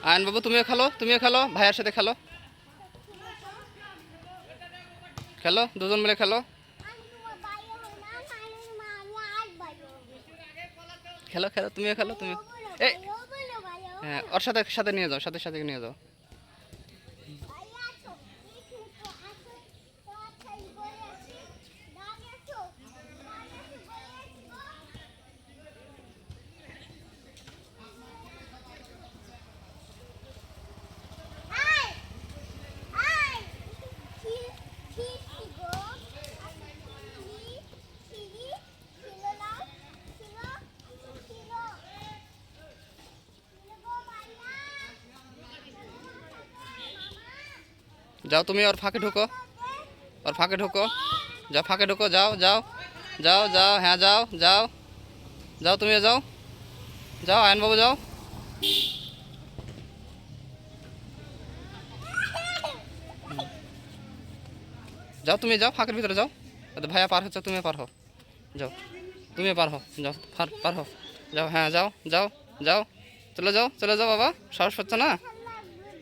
Ion বাবু তুমিও খেলো ভাইয়ার সাথে খেলো, খেলো দুজন মিলে খেলো, খেলো খেলো তুমিও খেলো তুমি। এই হ্যাঁ ওর সাথে সাথে নিয়ে যাও, সাথে সাথে নিয়ে যাও। যাও তুমি ওর ফাঁকে ঢুকো, ওর ফাঁকে ঢুকো, যাও ফাঁকে ঢুকো, যাও যাও যাও যাও, হ্যাঁ যাও যাও যাও, তুমিও যাও যাও, আয়নবাবু যাও। যাও তুমি যাও ফাঁকের ভিতরে যাও, ভাইয়া পার হচ্ছে তুমি পার হো, যাও তুমি পার হো, যাও পার হো, যাও হ্যাঁ যাও যাও যাও, চলে যাও বাবা, সাহস হচ্ছে না,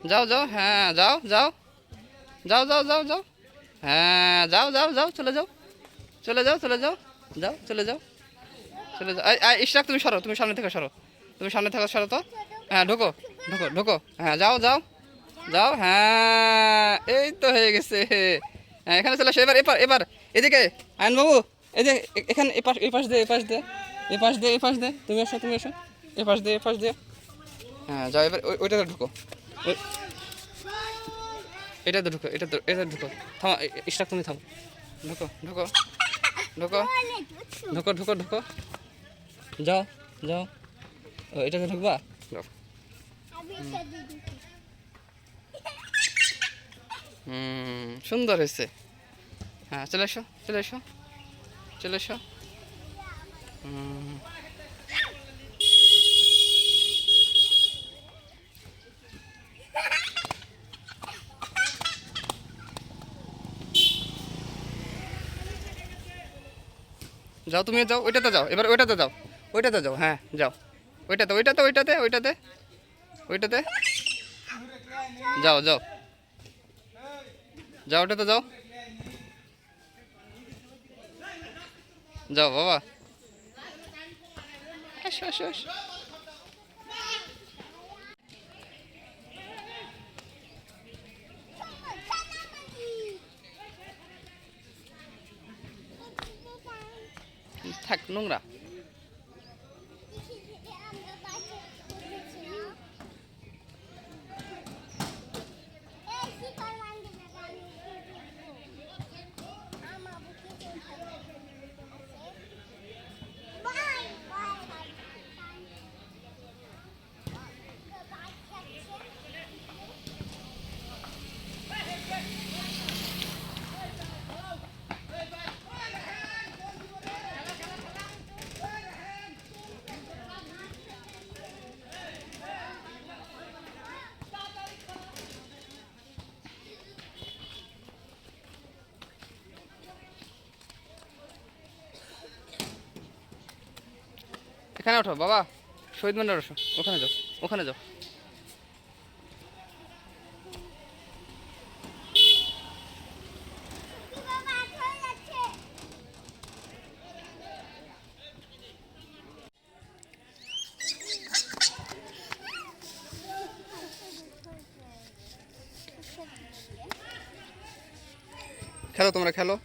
যাও যাও হ্যাঁ যাও যাও যাও যাও যাও যাও, হ্যাঁ যাও যাও যাও, চলে যাও চলে যাও চলে যাও, যাও চলে যাও চলে যাও। ইশরাক তুমি সরো, তুমি সামনে থেকে সরো, তুমি সামনে থেকে সরো তো, হ্যাঁ ঢোকো ঢোকো ঢোকো, হ্যাঁ যাও যাও যাও, হ্যাঁ এই তো হয়ে গেছে, হ্যাঁ এখানে চলে আসো, এবার এবার এবার এদিকে আয়নবাবু, এই যে এখানে এই পাশ দিয়ে তুমি এসো তুমি এসো, এই পাশ দিয়ে, হ্যাঁ যাও এবার ওইটাতে ঢুকো, এটাতে ঢুকো, এটাতে ঢুকো, থামো ইশরাক তুমি থামো, ঢুকো ঢুকো ঢুকো ঢুকো ঢুকো ঢুকো, যাও যাও, ও এটাতে ঢুকবা, যাও। সুন্দর হয়েছে, হ্যাঁ চলে এসো চলে এসো চলে এসো, যাও তুমি যাও, ওইটাতে যাও, এবার ওইটাতে যাও, হ্যাঁ যাও ওইটাতে যাও যাও যাও, ওটাতে যাও যাও বাবা, আসো আসো আসো, থাক নোংরা, এখানে ওঠো বাবা, শহীদ মিনার ওঠো, ওখানে যাও ওখানে যাও, খেলো তোমরা খেলো,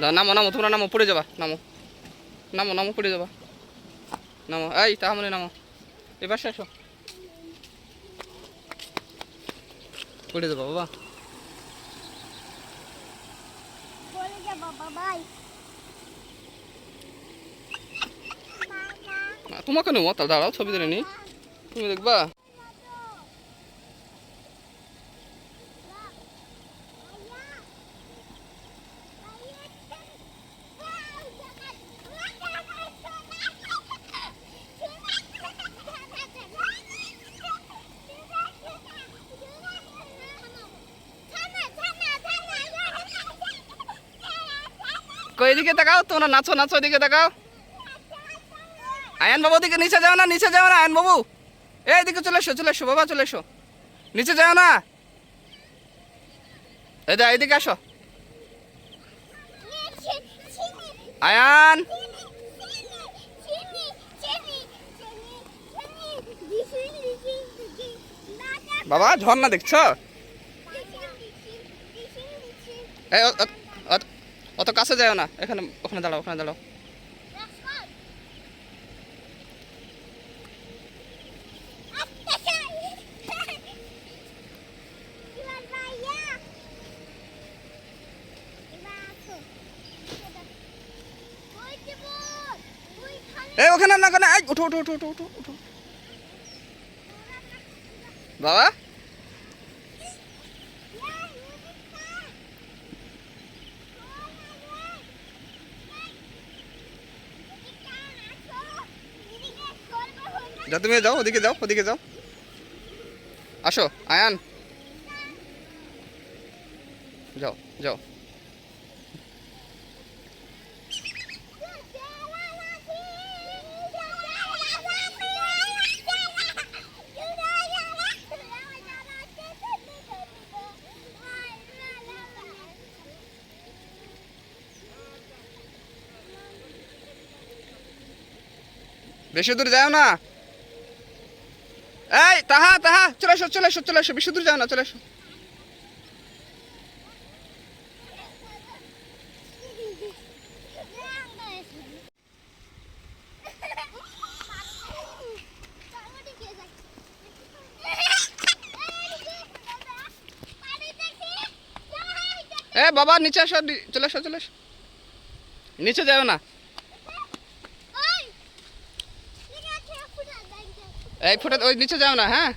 নামো নামো, তোমরা নামো, পড়ে যাবা, নামো নামো নামো, পড়ে যাবা, নামো। এই তাহলে নামো, এবার এসো, পড়ে যাবা বাবা। তোমাকে নেবো, তাহলে দাঁড়াও, ছবি তুলে নি, তুমি দেখবা। কই দিকে তাকাও, তোমরা নাচো নাচো, দিকে তাকাও। আয়ান বাবু দিকে, নিচে যাও না, নিচে যাও না আয়ান বাবু, এইদিকে চলে এসো, চলে এসো বাবা, চলে এসো, নিচে যাও না, এইদিকে আসো। আয়ান বাবা, ঝর্ণা দেখছো? এই অত কাছে যাও না, এখানে, ওখানে দাঁড়াও, ওখানে দাঁড়াও। এই ওখানে না, ওখানে, উঠো উঠো উঠো উঠো উঠো উঠো বাবা। যা, তুমি যাও, ওদিকে যাও, ওদিকে যাও, আসো আয়ান, যাও যাও। বেশি দূর যাও না, এই তাহা তাহা, চলে এসো চলে এসো চলে এসো, বেশি দূর যাও না, চলে এসো। এ বাবা, নিচে আসো, চলে এসো চলে এসো, নিচে যাও না, এই ফুটে, ওই নিচে যাও না, হ্যাঁ।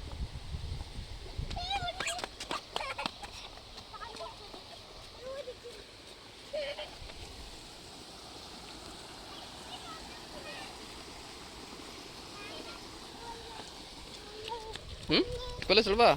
কোলে চলবা।